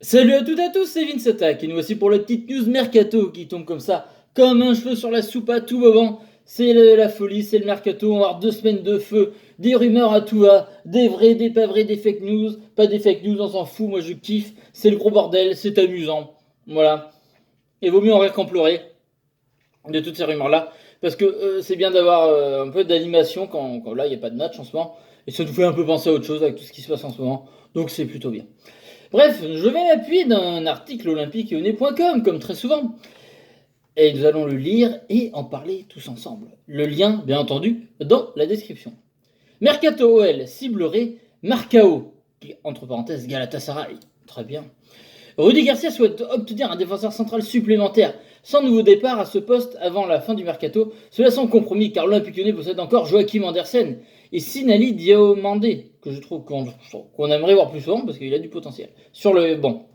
Salut à tous, c'est Vince Attack et nous voici pour la petite news mercato qui tombe comme ça, comme un cheveu sur la soupe à tout moment. C'est la folie, c'est le mercato, on va avoir 2 semaines de feu, des rumeurs à tout va, des vrais, des pas vrais, des fake news, pas des fake news, on s'en fout, moi je kiffe, c'est le gros bordel, c'est amusant. Voilà. Et vaut mieux en rire qu'en pleurer de toutes ces rumeurs-là, parce que c'est bien d'avoir un peu d'animation quand là il n'y a pas de match en ce moment, et ça nous fait un peu penser à autre chose avec tout ce qui se passe en ce moment, donc c'est plutôt bien. Bref, je vais m'appuyer d'un article olympique-lyonnais.com, comme très souvent. Et nous allons le lire et en parler tous ensemble. Le lien, bien entendu, dans la description. Mercato OL ciblerait Marcao, qui, entre parenthèses, Galatasaray. Très bien. Rudy Garcia souhaite obtenir un défenseur central supplémentaire. Sans nouveau départ à ce poste avant la fin du mercato, cela sans compromis car l'Olympique Lyonnais possède encore Joachim Andersen et Sinali Diomandé, que je trouve qu'on aimerait voir plus souvent parce qu'il a du potentiel. Sur le banc.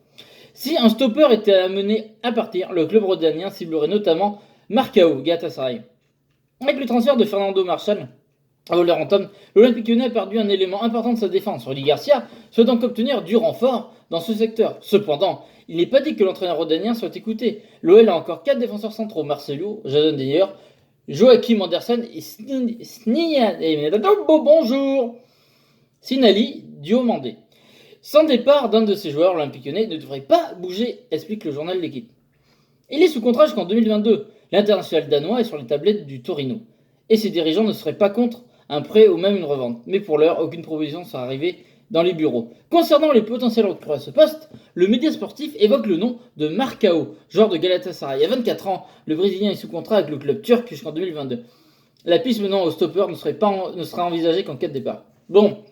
Si un stopper était amené à partir, le club rhodanien ciblerait notamment Marcao, Galatasaray. Avec le transfert de Fernando Marchal à Wolverhampton, l'Olympique Lyonnais a perdu un élément important de sa défense. Rudy Garcia souhaite donc obtenir du renfort dans ce secteur. Cependant, il n'est pas dit que l'entraîneur rhodanien soit écouté. L'OL a encore 4 défenseurs centraux, Marcelo, Jadon Deyer, Joachim Andersen et bonjour Sinali Diomandé. Sans départ d'un de ces joueurs, l'Olympique Lyonnais ne devrait pas bouger, explique le journal de L'équipe. Il est sous contrat jusqu'en 2022. L'international danois est sur les tablettes du Torino. Et ses dirigeants ne seraient pas contre un prêt ou même une revente. Mais pour l'heure, aucune proposition ne sera arrivée dans les bureaux. Concernant les potentiels recrues à ce poste, le média sportif évoque le nom de Marcao, joueur de Galatasaray. À 24 ans, le Brésilien est sous contrat avec le club turc jusqu'en 2022. La piste menant au stopper ne sera envisagée qu'en cas de départ. Bon,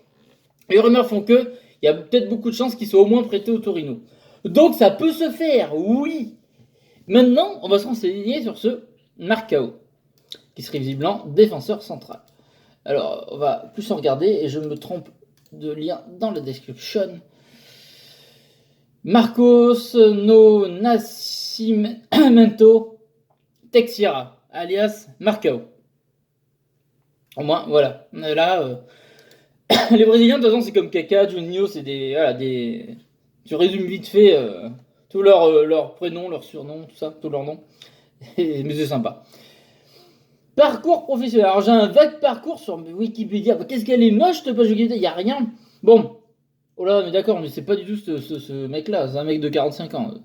les rumeurs font que il y a peut-être beaucoup de chances qu'il soit au moins prêté au Torino. Donc ça peut se faire, oui. Maintenant, on va se renseigner sur ce Marcao, qui serait visiblement défenseur central. Alors, on va plus en regarder et je me trompe de lien dans la description. Marcos no Nascimento Teixeira, alias Marcao. Au moins, voilà. Là, les Brésiliens, de toute façon, c'est comme Kaka, Juninho, c'est des, voilà, des. Tu résumes vite fait tous leurs prénoms, leurs surnoms, tout ça, tous leurs noms. Mais c'est sympa. Parcours professionnel. Alors j'ai un vague parcours sur Wikipédia. Qu'est-ce qu'elle est moche cette page Wikipédia. Il n'y a rien. Bon. Oh là, mais d'accord, mais c'est pas du tout ce mec-là. C'est un mec de 45 ans.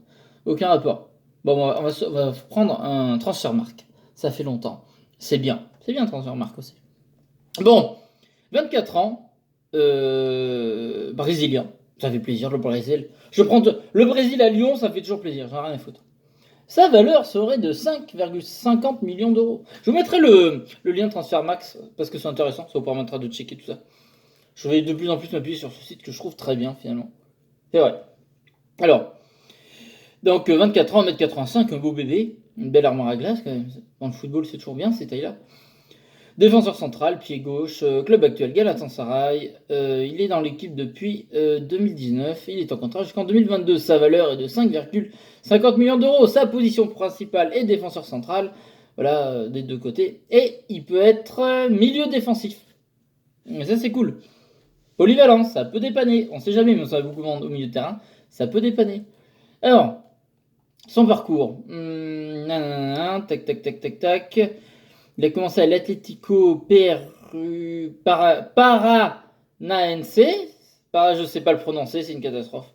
Aucun rapport. Bon, on va prendre un Transfermarkt. Ça fait longtemps. C'est bien. C'est bien Transfermarkt aussi. Bon. 24 ans. Brésilien. Ça fait plaisir, le Brésil. Je prends le Brésil à Lyon, ça fait toujours plaisir. J'en ai rien à foutre. Sa valeur serait de 5,50 millions d'euros. Je vous mettrai le lien Transfermax parce que c'est intéressant, ça vous permettra de checker tout ça. Je vais de plus en plus m'appuyer sur ce site que je trouve très bien finalement. C'est vrai. Alors, donc 24 ans, 1m85, un beau bébé, une belle armoire à glace quand même. Dans le football, c'est toujours bien ces tailles-là. Défenseur central, pied gauche, club actuel Galatasaray. Il est dans l'équipe depuis 2019. Il est en contrat jusqu'en 2022. Sa valeur est de 5,50 millions d'euros. Sa position principale est défenseur central. Voilà, des deux côtés. Et il peut être milieu défensif. Mais ça, c'est cool. Polyvalence, ça peut dépanner. On sait jamais, mais on savait beaucoup au milieu de terrain. Ça peut dépanner. Alors, son parcours. Tac, tac, tac, tac, tac. Il a commencé à l'Atlético Paranaense. Je sais pas le prononcer, c'est une catastrophe.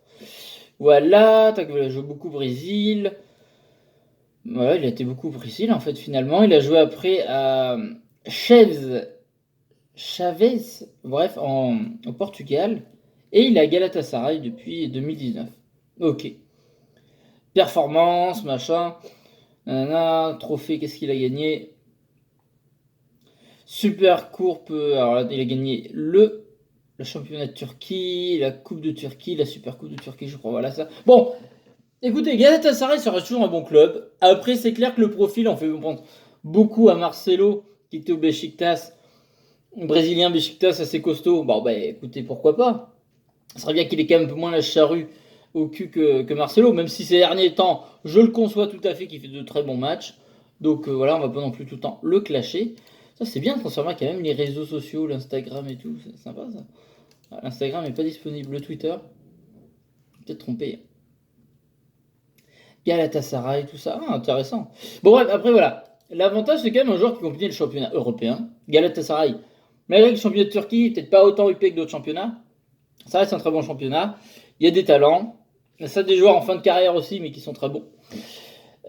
Voilà, tac, voilà, il joue beaucoup au Brésil. Ouais, il a été beaucoup au Brésil en fait finalement. Il a joué après à Chavez, bref, au Portugal. Et il est à Galatasaray depuis 2019. Ok. Performance, machin. Nanana, trophée, qu'est-ce qu'il a gagné? Super Coupe, alors il a gagné le championnat de Turquie, la Coupe de Turquie, la Super Coupe de Turquie, je crois, voilà ça. Bon, écoutez, Galatasaray sera toujours un bon club. Après, c'est clair que le profil en fait prendre beaucoup à Marcelo, qui était au Besiktas, brésilien Besiktas assez costaud. Bon, bah écoutez, pourquoi pas. Ce serait bien qu'il ait quand même un peu moins la charrue au cul que Marcelo, même si ces derniers temps, je le conçois tout à fait, qu'il fait de très bons matchs. Donc voilà, on va pas non plus tout le temps le clasher. Ça, c'est bien de transformer quand même les réseaux sociaux, l'Instagram et tout, c'est sympa ça. L'Instagram n'est pas disponible, le Twitter, peut-être trompé. Galatasaray, tout ça. Ah, intéressant. Bon, bref, après, voilà. L'avantage, c'est quand même un joueur qui compétit le championnat européen. Galatasaray, malgré que le championnat de Turquie, peut-être pas autant huppé que d'autres championnats, ça reste un très bon championnat. Il y a des talents. Ça, des joueurs en fin de carrière aussi, mais qui sont très bons.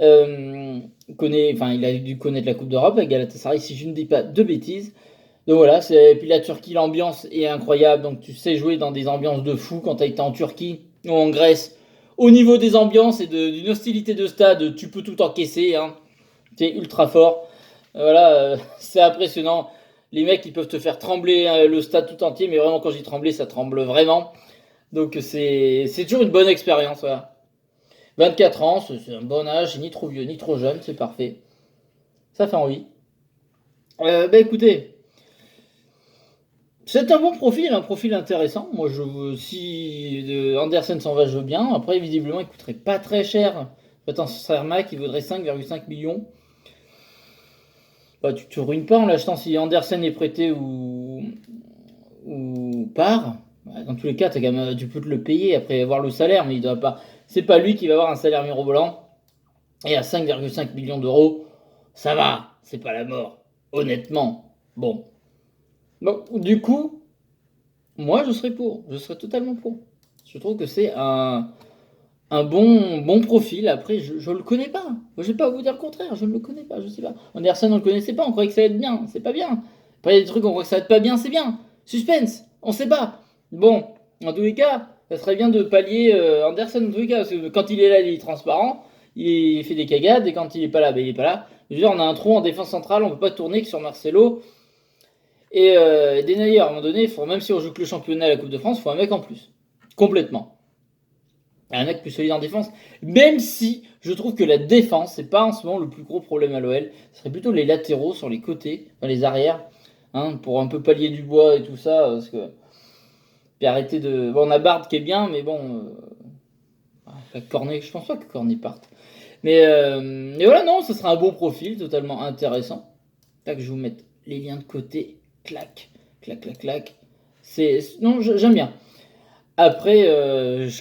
Il a dû connaître la Coupe d'Europe avec Galatasaray, si je ne dis pas de bêtises. Donc voilà, puis la Turquie, l'ambiance est incroyable. Donc tu sais jouer dans des ambiances de fou quand tu as été en Turquie ou en Grèce. Au niveau des ambiances et d'une hostilité de stade, tu peux tout encaisser. Hein. C'est ultra fort. Voilà, c'est impressionnant. Les mecs, ils peuvent te faire trembler le stade tout entier, mais vraiment, quand j'y tremblais, ça tremble vraiment. Donc c'est toujours une bonne expérience. Voilà. 24 ans, c'est un bon âge, ni trop vieux, ni trop jeune, c'est parfait. Ça fait envie. Écoutez, c'est un profil intéressant. Moi, si Andersen s'en va, je veux bien. Après, visiblement, il coûterait pas très cher. Attends, Sermac, il vaudrait 5,5 millions. Bah, tu te ruines pas en l'achetant si Andersen est prêté ou part. Dans tous les cas, tu peux te le payer après avoir le salaire, mais il doit pas. C'est pas lui qui va avoir un salaire mirobolant. Et à 5,5 millions d'euros, ça va, c'est pas la mort. Honnêtement. Bon. Donc, du coup, moi je serais pour. Je serais totalement pour. Je trouve que c'est un bon profil. Après, je le connais pas. Je vais pas vous dire le contraire, je ne le connais pas, je sais pas. Anderson, on le connaissait pas, on croyait que ça allait être bien, c'est pas bien. Après, il y a des trucs, on croit que ça va être pas bien, c'est bien. Suspense, on sait pas. Bon, en tous les cas, ça serait bien de pallier Anderson, en tous les cas, parce que quand il est là, il est transparent, il fait des cagades, et quand il est pas là, il est pas là. Je veux dire, on a un trou en défense centrale, on peut pas tourner que sur Marcelo. Et Denayer, à un moment donné, même si on joue que le championnat à la Coupe de France, il faut un mec en plus. Complètement. Un mec plus solide en défense. Même si je trouve que la défense, c'est pas en ce moment le plus gros problème à l'OL. Ce serait plutôt les latéraux sur les côtés, dans les arrières, hein, pour un peu pallier du bois et tout ça. Parce que. Puis arrêter de. Bon, on a Bard qui est bien, mais bon. Cornet, je pense pas que Cornet parte. Mais voilà, non, ce sera un bon profil, totalement intéressant. Là que je vous mette les liens de côté. Clac, clac, clac, clac. Non, j'aime bien. Après,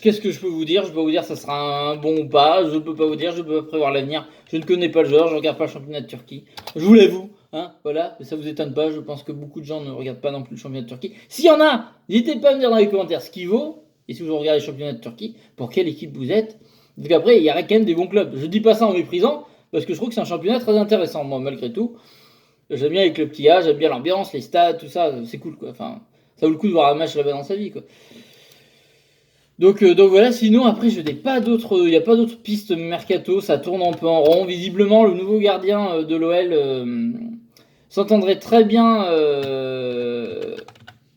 qu'est-ce que je peux vous dire? Je peux vous dire ça sera un bon ou pas. Je peux pas vous dire, je peux pas prévoir l'avenir. Je ne connais pas le joueur, je regarde pas le championnat de Turquie. Je vous l'avoue, hein, voilà. Mais ça vous étonne pas. Je pense que beaucoup de gens ne regardent pas non plus le championnat de Turquie. S'il y en a, n'hésitez pas à me dire dans les commentaires ce qu'il vaut. Et si vous regardez le championnat de Turquie, pour quelle équipe vous êtes. Donc après, il y a quand même des bons clubs. Je dis pas ça en méprisant, parce que je trouve que c'est un championnat très intéressant, moi, malgré tout. J'aime bien les clubs qu'il y a, j'aime bien l'ambiance, les stades, tout ça, c'est cool, quoi. Enfin, ça vaut le coup de voir un match là-bas dans sa vie, quoi. Donc voilà, sinon après il n'y a pas d'autres pistes mercato, ça tourne un peu en rond. Visiblement le nouveau gardien de l'OL s'entendrait très bien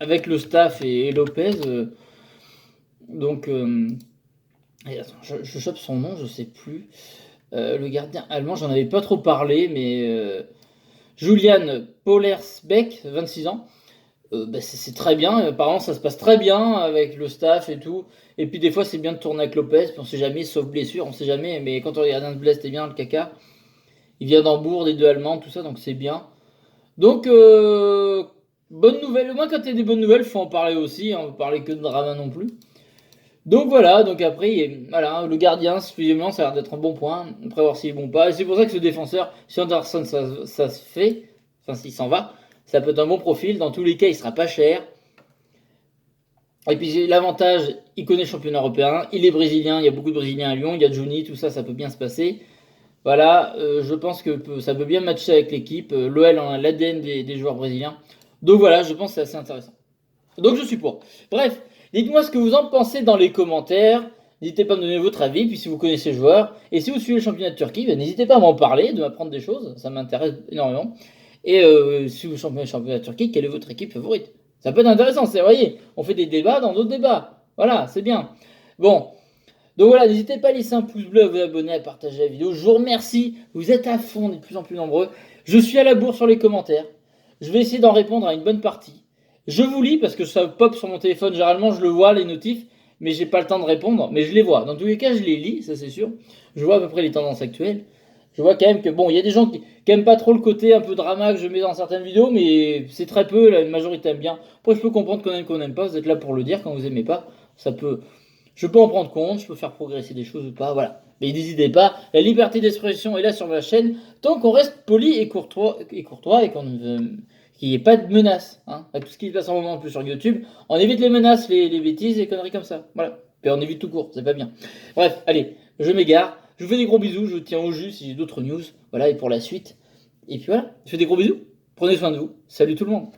avec le staff et Lopez. Donc attends, je chope son nom, je sais plus. Le gardien allemand, j'en avais pas trop parlé, mais Julian Pollersbeck, 26 ans. C'est très bien. Apparemment, ça se passe très bien avec le staff et tout. Et puis, des fois, c'est bien de tourner avec Lopez. Puis on sait jamais, sauf blessure, on sait jamais. Mais quand on regarde un se blesse, c'est bien, le caca. Il vient d'Hambourg, des deux Allemands, tout ça, donc c'est bien. Donc, bonne nouvelle. Au moins, quand il y a des bonnes nouvelles, il faut en parler aussi. On ne parler que de drama non plus. Donc voilà, donc après, voilà, le gardien, visiblement, ça a l'air d'être un bon point. Après, voir s'il est bon ou pas. Et c'est pour ça que ce défenseur, si Anderson, ça se fait, enfin, s'il s'en va, ça peut être un bon profil. Dans tous les cas, il sera pas cher. Et puis l'avantage, il connaît le championnat européen, il est brésilien, il y a beaucoup de Brésiliens à Lyon, il y a Johnny, tout ça, ça peut bien se passer. Voilà, je pense que ça peut bien matcher avec l'équipe. L'OL en a l'ADN des joueurs brésiliens. Donc voilà, je pense que c'est assez intéressant. Donc je suis pour. Bref, dites-moi ce que vous en pensez dans les commentaires. N'hésitez pas à me donner votre avis, puis si vous connaissez le joueur. Et si vous suivez le championnat de Turquie, n'hésitez pas à m'en parler, de m'apprendre des choses, ça m'intéresse énormément. Et si vous suivez le championnat de Turquie, quelle est votre équipe favorite? Ça peut être intéressant, vous voyez, on fait des débats dans d'autres débats. Voilà, c'est bien. Bon, donc voilà, n'hésitez pas à laisser un pouce bleu, à vous abonner, à partager la vidéo. Je vous remercie, vous êtes à fond, on est de plus en plus nombreux. Je suis à la bourre sur les commentaires. Je vais essayer d'en répondre à une bonne partie. Je vous lis parce que ça pop sur mon téléphone, généralement je le vois, les notifs, mais j'ai pas le temps de répondre, mais je les vois. Dans tous les cas, je les lis, ça c'est sûr. Je vois à peu près les tendances actuelles. Je vois quand même que bon, il y a des gens qui aiment pas trop le côté un peu drama que je mets dans certaines vidéos, mais c'est très peu, la majorité aime bien. Après, je peux comprendre qu'on aime pas, vous êtes là pour le dire quand vous aimez pas. Ça peut Je peux en prendre compte, je peux faire progresser des choses ou pas, voilà. Mais n'hésitez pas, la liberté d'expression est là sur ma chaîne, tant qu'on reste poli et courtois et qu'il n'y ait pas de menaces. Hein. Avec tout ce qui se passe en moment en plus sur YouTube, on évite les menaces, les bêtises et conneries comme ça. Voilà. Et on évite tout court, c'est pas bien. Bref, allez, je m'égare. Je vous fais des gros bisous, je vous tiens au jus si j'ai d'autres news. Voilà, et pour la suite. Et puis voilà, je fais des gros bisous. Prenez soin de vous. Salut tout le monde.